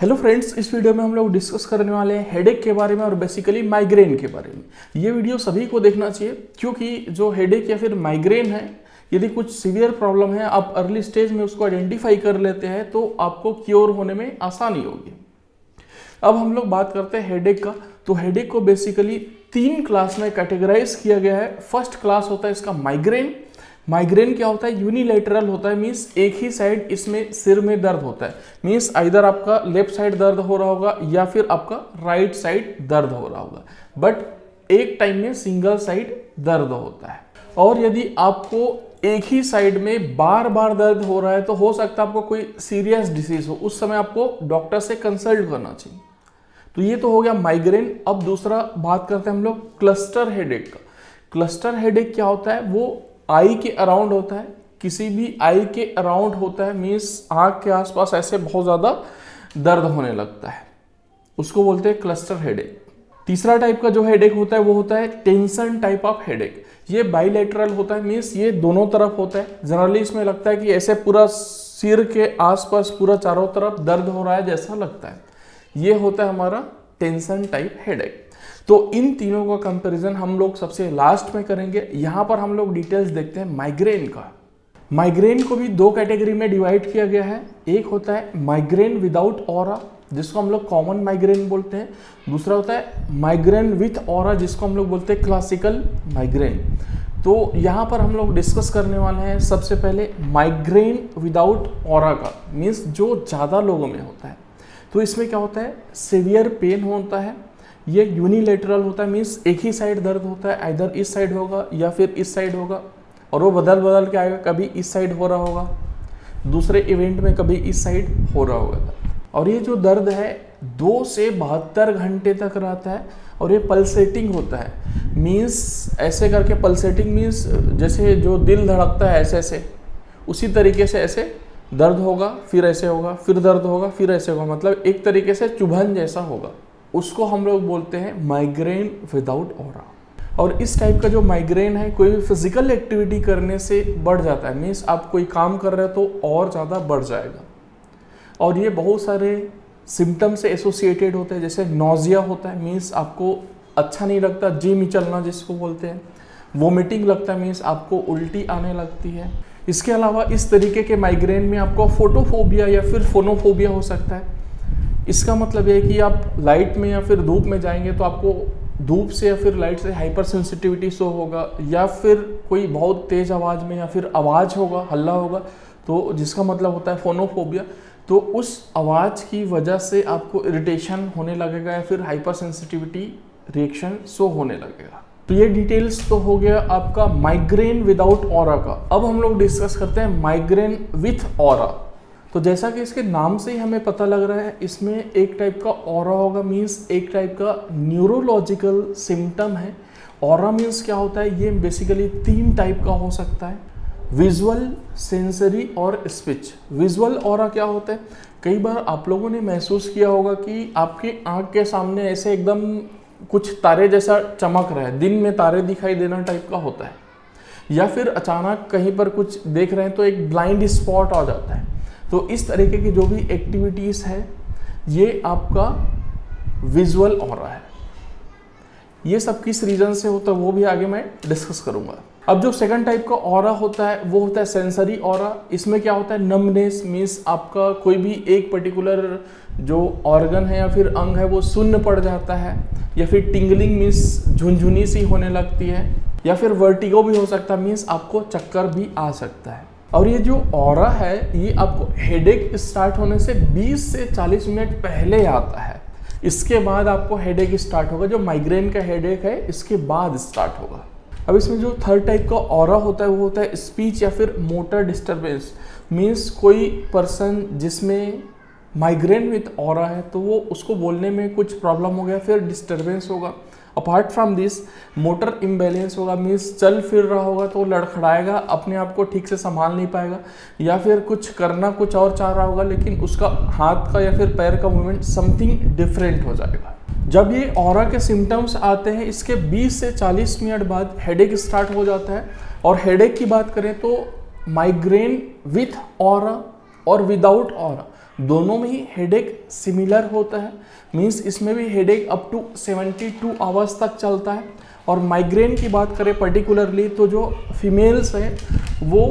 Hello friends, इस video में हम लोग डिस्कस करने वाले हैं हेडेक के बारे में और बेसिकली माइग्रेन के बारे में। ये वीडियो सभी को देखना चाहिए क्योंकि जो हेडेक या फिर माइग्रेन है, यदि कुछ सीवियर प्रॉब्लम है, आप अर्ली स्टेज में उसको आइडेंटिफाई कर लेते हैं तो आपको क्योर होने में आसानी होगी। अब हम लोग बात करते हैं हेडेक का। तो हेडेक को बेसिकली 3 क्लास में कैटेगराइज किया गया है। फर्स्ट क्लास होता है इसका माइग्रेन। माइग्रेन क्या होता है? यूनिलैटरल होता है, मीन्स एक ही साइड इसमें सिर में दर्द होता है। मीन्स आइदर आपका लेफ्ट साइड दर्द हो रहा होगा या फिर आपका राइट साइड दर्द हो रहा होगा, बट एक टाइम में सिंगल साइड दर्द होता है। और यदि आपको एक ही साइड में बार बार दर्द हो रहा है तो हो सकता है आपको कोई सीरियस डिसीज हो, उस समय आपको डॉक्टर से कंसल्ट करना चाहिए। तो ये तो हो गया माइग्रेन। अब दूसरा बात करते हैं हम लोग क्लस्टर हेडेक का। क्लस्टर हेडेक क्या होता है? वो आई के अराउंड होता है, किसी भी आई के अराउंड होता है, मीन्स आँख के आसपास ऐसे बहुत ज़्यादा दर्द होने लगता है, उसको बोलते हैं क्लस्टर हेडेक। तीसरा टाइप का जो हेडेक होता है वो होता है टेंशन टाइप ऑफ हेडेक। ये बाइलेटरल होता है, मीन्स ये दोनों तरफ होता है। जनरली इसमें लगता है कि ऐसे पूरा सिर के आसपास पूरा चारों तरफ दर्द हो रहा है जैसा लगता है। ये होता है हमारा टेंशन टाइप हेडेक। तो इन तीनों का कंपैरिजन हम लोग सबसे लास्ट में करेंगे। यहाँ पर हम लोग डिटेल्स देखते हैं माइग्रेन का। माइग्रेन को भी 2 कैटेगरी में डिवाइड किया गया है। एक होता है माइग्रेन विदाउट ऑरा, जिसको हम लोग कॉमन माइग्रेन बोलते हैं। दूसरा होता है माइग्रेन विथ ऑरा, जिसको हम लोग बोलते हैं क्लासिकल माइग्रेन। तो यहाँ पर हम लोग डिस्कस करने वाले हैं सबसे पहले माइग्रेन विदाउट ऑरा का, मीन्स जो ज़्यादा लोगों में होता है। तो इसमें क्या होता है? सीवियर पेन होता है। ये यूनिलेटरल होता है, मीन्स एक ही साइड दर्द होता है, आइदर इस साइड होगा या फिर इस साइड होगा, और वो बदल बदल के आएगा। कभी इस साइड हो रहा होगा, दूसरे इवेंट में कभी इस साइड हो रहा होगा। और ये जो दर्द है 2 से 72 घंटे तक रहता है और ये पल्सेटिंग होता है। मीन्स ऐसे करके पल्सेटिंग मीन्स जैसे जो दिल धड़कता है ऐसे ऐसे, उसी तरीके से ऐसे दर्द होगा, फिर ऐसे होगा, फिर दर्द होगा, फिर ऐसे होगा, मतलब एक तरीके से चुभन जैसा होगा। उसको हम लोग बोलते हैं माइग्रेन विदाउट ऑरा। और इस टाइप का जो माइग्रेन है कोई भी फिजिकल एक्टिविटी करने से बढ़ जाता है, मीन्स आप कोई काम कर रहे हो तो और ज़्यादा बढ़ जाएगा। और ये बहुत सारे सिम्टम से एसोसिएटेड होते हैं, जैसे नोजिया होता है, मीन्स आपको अच्छा नहीं लगता, जी में चलना जिसको बोलते हैं। वोमिटिंग लगता है, मीन्स आपको उल्टी आने लगती है। इसके अलावा इस तरीके के माइग्रेन में आपको फोटोफोबिया या फिर फोनोफोबिया हो सकता है। इसका मतलब ये है कि आप लाइट में या फिर धूप में जाएंगे तो आपको धूप से या फिर लाइट से हाइपर सेंसिटिविटी शो होगा, या फिर कोई बहुत तेज़ आवाज़ में या फिर आवाज़ होगा, हल्ला होगा, तो जिसका मतलब होता है फोनोफोबिया। तो उस आवाज़ की वजह से आपको इरिटेशन होने लगेगा या फिर हाइपर सेंसिटिविटी रिएक्शन शो होने लगेगा। तो ये डिटेल्स तो हो गया आपका माइग्रेन विदाउट ऑरा का। अब हम लोग डिस्कस करते हैं माइग्रेन विथ ऑरा। तो जैसा कि इसके नाम से ही हमें पता लग रहा है, इसमें एक टाइप का ऑरा होगा, मीन्स एक टाइप का न्यूरोलॉजिकल सिम्टम है। ऑरा मीन्स क्या होता है? ये बेसिकली 3 टाइप का हो सकता है, विजुअल, सेंसरी और स्पीच। विजुअल ऑरा क्या होता है? कई बार आप लोगों ने महसूस किया होगा कि आपकी आँख के सामने ऐसे एकदम कुछ तारे जैसा चमक रहा है, दिन में तारे दिखाई देना टाइप का होता है, या फिर अचानक कहीं पर कुछ देख रहे हैं तो एक ब्लाइंड स्पॉट आ जाता है। तो इस तरीके की जो भी एक्टिविटीज़ है ये आपका विजुअल ऑरा है। ये सब किस रीजन से होता है वो भी आगे मैं डिस्कस करूंगा। अब जो सेकंड टाइप का ऑरा होता है वो होता है सेंसरी ऑरा। इसमें क्या होता है? नमनेस, मीन्स आपका कोई भी एक पर्टिकुलर जो ऑर्गन है या फिर अंग है वो सुन्न पड़ जाता है, या फिर टिंगलिंग मीन्स झुनझुनी सी होने लगती है, या फिर वर्टिगो भी हो सकता है, मीन्स आपको चक्कर भी आ सकता है। और ये जो ऑरा है ये आपको हेडेक स्टार्ट होने से 20 से 40 मिनट पहले आता है। इसके बाद आपको हेडेक स्टार्ट होगा। जो माइग्रेन का हेडेक है इसके बाद स्टार्ट होगा। अब इसमें जो थर्ड टाइप का ऑरा होता है वो होता है स्पीच या फिर मोटर डिस्टर्बेंस। मीन्स कोई पर्सन जिसमें माइग्रेन विथ ऑरा है तो वो उसको बोलने में कुछ प्रॉब्लम हो गया, फिर डिस्टर्बेंस होगा। Apart from this motor imbalance होगा, मीन्स चल फिर रहा होगा तो लड़खड़ाएगा, अपने आप को ठीक से संभाल नहीं पाएगा, या फिर कुछ करना कुछ और चाह रहा होगा लेकिन उसका हाथ का या फिर पैर का मूवमेंट समथिंग डिफरेंट हो जाएगा। जब ये ऑरा के सिम्टम्स आते हैं इसके 20 से 40 मिनट बाद हेडेक स्टार्ट हो जाता है। और हेडेक की बात करें तो माइग्रेन विथ ऑरा और विदाउट ऑरा दोनों में ही हेडेक सिमिलर होता है, मीन्स इसमें भी हेडेक अप टू 72 आवर्स तक चलता है। और माइग्रेन की बात करें पर्टिकुलरली तो जो फीमेल्स हैं वो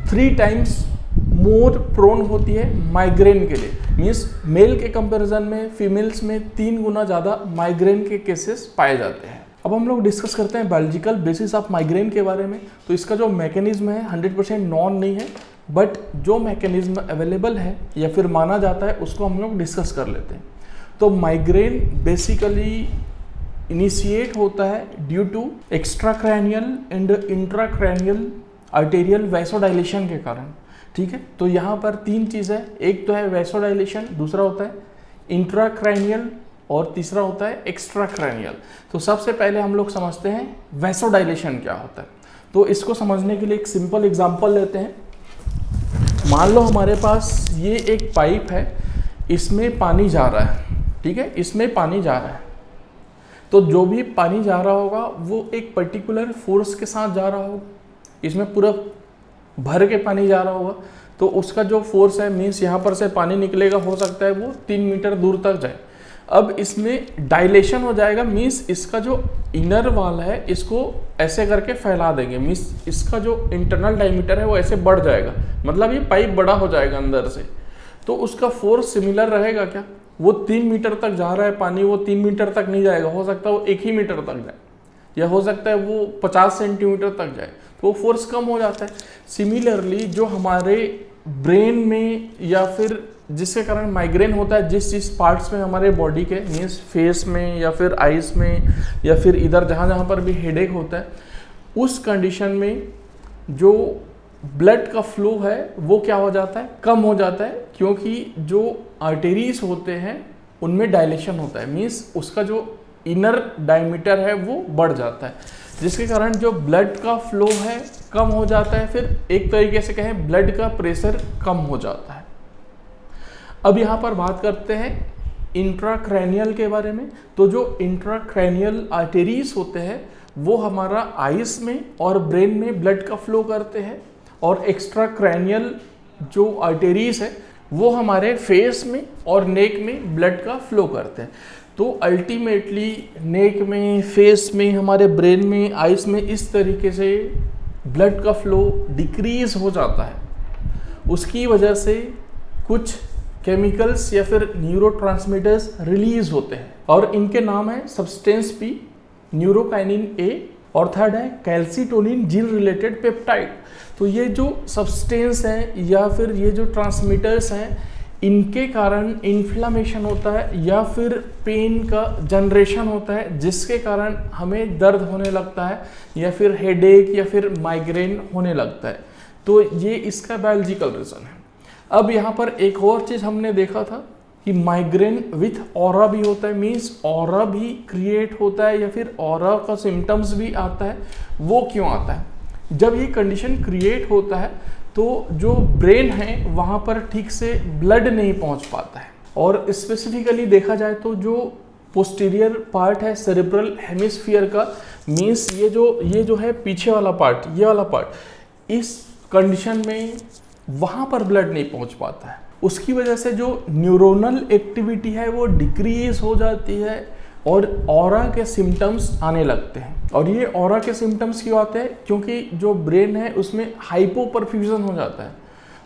3 टाइम्स मोर प्रोन होती है माइग्रेन के लिए, मीन्स मेल के कंपैरिजन में फीमेल्स में 3 गुना ज़्यादा माइग्रेन के केसेस पाए जाते हैं। अब हम लोग डिस्कस करते हैं बायोलॉजिकल बेसिस ऑफ माइग्रेन के बारे में। तो इसका जो मैकेनिज्म है 100% नॉन नहीं है, बट जो मैकेनिज्म अवेलेबल है या फिर माना जाता है उसको हम लोग डिस्कस कर लेते हैं। तो माइग्रेन बेसिकली इनिशिएट होता है due to extracranial and intracranial arterial vasodilation के कारण, ठीक है। तो यहाँ पर 3 चीज़ है, एक तो है वैसोडाइलेशन, दूसरा होता है इंट्राक्रैनियल और तीसरा होता है एक्स्ट्राक्रैनियल। तो सबसे पहले हम लोग समझते हैं वैसोडाइलेशन क्या होता है। तो इसको समझने के लिए एक सिंपल एग्जांपल लेते हैं। मान लो हमारे पास ये एक पाइप है, इसमें पानी जा रहा है, ठीक है, इसमें पानी जा रहा है। तो जो भी पानी जा रहा होगा वो एक पर्टिकुलर फोर्स के साथ जा रहा होगा, इसमें पूरा भर के पानी जा रहा होगा। तो उसका जो फोर्स है, मीन्स यहाँ पर से पानी निकलेगा, हो सकता है वो 3 मीटर दूर तक जाए। अब इसमें डायलेशन हो जाएगा, मीन्स इसका जो इनर वाल है इसको ऐसे करके फैला देंगे, मीन्स इसका जो इंटरनल डायमीटर है वो ऐसे बढ़ जाएगा, मतलब ये पाइप बड़ा हो जाएगा अंदर से। तो उसका फोर्स सिमिलर रहेगा क्या? वो 3 मीटर तक जा रहा है पानी, वो 3 मीटर तक नहीं जाएगा, हो सकता है वो 1 ही मीटर तक जाए, या हो सकता है वो 50 सेंटीमीटर तक जाए, तो वो फोर्स कम हो जाता है। सिमिलरली जो हमारे ब्रेन में या फिर जिसके कारण माइग्रेन होता है, जिस पार्ट्स में हमारे बॉडी के, मीन्स फेस में या फिर आइज में या फिर इधर जहाँ पर भी हेडेक होता है, उस कंडीशन में जो ब्लड का फ्लो है वो क्या हो जाता है, कम हो जाता है, क्योंकि जो आर्टेरीज होते हैं उनमें डायलेशन होता है, मीन्स उसका जो इनर डायमीटर है वो बढ़ जाता है, जिसके कारण जो ब्लड का फ्लो है कम हो जाता है। फिर एक तरीके से कहें ब्लड का प्रेशर कम हो जाता है। अब यहाँ पर बात करते हैं इंट्राक्रैनियल के बारे में। तो जो इंट्राक्रैनियल आर्टेरीज होते हैं वो हमारा आइस में और ब्रेन में ब्लड का फ्लो करते हैं, और एक्स्ट्राक्रैनियल जो आर्टेरीज है वो हमारे फेस में और नेक में ब्लड का फ्लो करते हैं। तो अल्टीमेटली नेक में, फेस में, हमारे ब्रेन में, आइस में इस तरीके से ब्लड का फ्लो डिक्रीज हो जाता है। उसकी वजह से कुछ केमिकल्स या फिर न्यूरोट्रांसमीटर्स रिलीज होते हैं, और इनके नाम है सब्सटेंस पी, न्यूरोकाइनिन ए, और थर्ड है कैल्सिटोनिन जीन रिलेटेड पेप्टाइड। तो ये जो सब्सटेंस हैं या फिर ये जो ट्रांसमीटर्स हैं, इनके कारण इन्फ्लामेशन होता है या फिर पेन का जनरेशन होता है, जिसके कारण हमें दर्द होने लगता है या फिर हेडेक या फिर माइग्रेन होने लगता है। तो ये इसका बायोलॉजिकल रीज़न है। अब यहाँ पर एक और चीज़ हमने देखा था कि माइग्रेन विथ ऑरा भी होता है, मीन्स ऑरा भी क्रिएट होता है या फिर ऑरा का सिम्टम्स भी आता है। वो क्यों आता है? जब ये कंडीशन क्रिएट होता है तो जो ब्रेन है वहाँ पर ठीक से ब्लड नहीं पहुँच पाता है, और स्पेसिफिकली देखा जाए तो जो पोस्टीरियर पार्ट है सेरेब्रल हेमिस्फीयर का, मीन्स ये जो है पीछे वाला पार्ट, ये वाला पार्ट, इस कंडीशन में वहाँ पर ब्लड नहीं पहुँच पाता है। उसकी वजह से जो न्यूरोनल एक्टिविटी है वो डिक्रीज हो जाती है और ऑरा के सिम्टम्स आने लगते हैं। और ये ऑरा के सिम्टम्स क्यों आते हैं? क्योंकि जो ब्रेन है उसमें हाइपोपरफ्यूजन हो जाता है,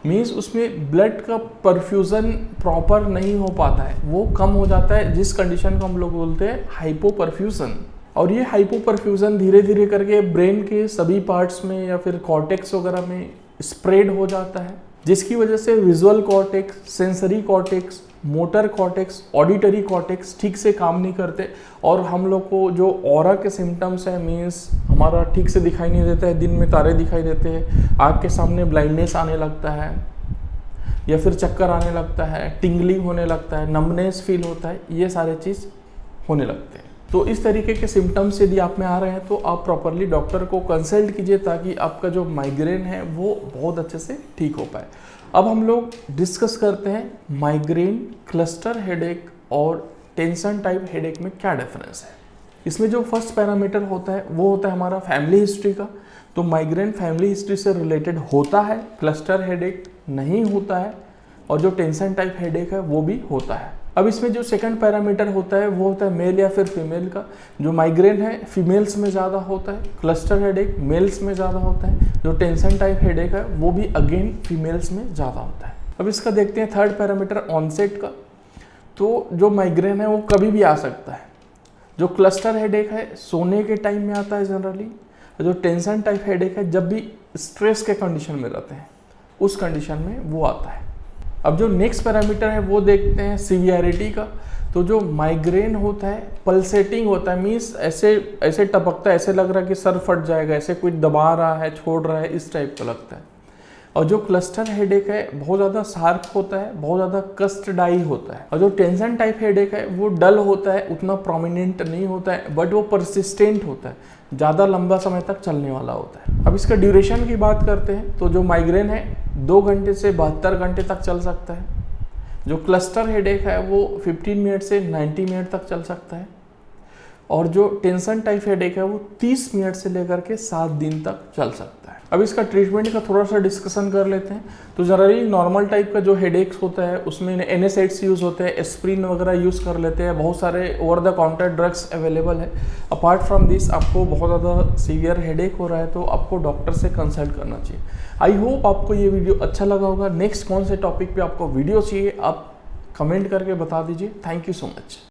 मीन्स उसमें ब्लड का परफ्यूजन प्रॉपर नहीं हो पाता है, वो कम हो जाता है, जिस कंडीशन को हम लोग बोलते हैं हाइपोपरफ्यूजन। और ये हाइपोपरफ्यूजन धीरे धीरे करके ब्रेन के सभी पार्ट्स में या फिर कॉर्टेक्स वगैरह में स्प्रेड हो जाता है, जिसकी वजह से visual cortex, sensory cortex, motor cortex, auditory cortex ठीक से काम नहीं करते, और हम लोग को जो ऑरा के सिम्टम्स है, मीन्स हमारा ठीक से दिखाई नहीं देता है, दिन में तारे दिखाई देते हैं, आँख के सामने ब्लाइंडनेस आने लगता है या फिर चक्कर आने लगता है, टिंगलिंग होने लगता है, नम्बनेस फील होता है, ये सारे चीज़ होने लगते हैं। तो इस तरीके के सिम्टम्स यदि आप में आ रहे हैं तो आप प्रॉपरली डॉक्टर को कंसल्ट कीजिए, ताकि आपका जो माइग्रेन है वो बहुत अच्छे से ठीक हो पाए। अब हम लोग डिस्कस करते हैं माइग्रेन, क्लस्टर हेडेक और टेंशन टाइप हेडेक में क्या डिफरेंस है। इसमें जो फर्स्ट पैरामीटर होता है वो होता है हमारा फैमिली हिस्ट्री का। तो माइग्रेन फैमिली हिस्ट्री से रिलेटेड होता है, क्लस्टर हेडेक नहीं होता है। और जो टेंशन टाइप हेडेक है वो भी होता है। अब इसमें जो सेकंड पैरामीटर होता है वो होता है मेल या फिर फीमेल का। जो माइग्रेन है फीमेल्स में ज़्यादा होता है, क्लस्टर हेडेक मेल्स में ज़्यादा होता है, जो टेंशन टाइप हेडेक है वो भी अगेन फीमेल्स में ज़्यादा होता है। अब इसका देखते हैं थर्ड पैरामीटर ऑनसेट का। तो जो माइग्रेन है वो कभी भी आ सकता है। जो क्लस्टर हेडेक है सोने के टाइम में आता है जनरली, जो टेंशन टाइप हेडेक है जब भी स्ट्रेस के कंडीशन में रहते हैं उस कंडीशन में वो आता है। अब जो नेक्स्ट पैरामीटर है वो देखते हैं सीवियरिटी का। तो जो माइग्रेन होता है पल्सेटिंग होता है, मीन्स ऐसे ऐसे टपकता है, ऐसे लग रहा है कि सर फट जाएगा, ऐसे कोई दबा रहा है, छोड़ रहा है, इस टाइप का लगता है। और जो क्लस्टर हेडेक है बहुत ज़्यादा शार्प होता है, बहुत ज़्यादा कस्टडाई होता है। और जो टेंशन टाइप हेडेक है वो डल होता है, उतना प्रोमिनेंट नहीं होता है, बट वो परसिस्टेंट होता है, ज़्यादा लंबा समय तक चलने वाला होता है। अब इसका ड्यूरेशन की बात करते हैं तो जो माइग्रेन है 2 घंटे से 72 घंटे तक चल सकता है। जो क्लस्टर हेडेक है वो 15 मिनट से 90 मिनट तक चल सकता है। और जो टेंशन टाइप हेडेक है वो 30 मिनट से लेकर के 7 दिन तक चल सकता है। अब इसका ट्रीटमेंट का थोड़ा सा डिस्कशन कर लेते हैं। तो जनरली नॉर्मल टाइप का जो हेडेक्स होता है उसमें NSAIDs यूज़ होते हैं, एस्प्रिन वगैरह यूज़ कर लेते हैं, बहुत सारे over the counter drugs available है। अपार्ट फ्रॉम दिस आपको बहुत ज़्यादा सीवियर हेडेक हो रहा है तो आपको डॉक्टर से कंसल्ट करना चाहिए। आई होप आपको ये वीडियो अच्छा लगा होगा। नेक्स्ट कौन से टॉपिक पे आपको वीडियो चाहिए आप कमेंट करके बता दीजिए। Thank you so much.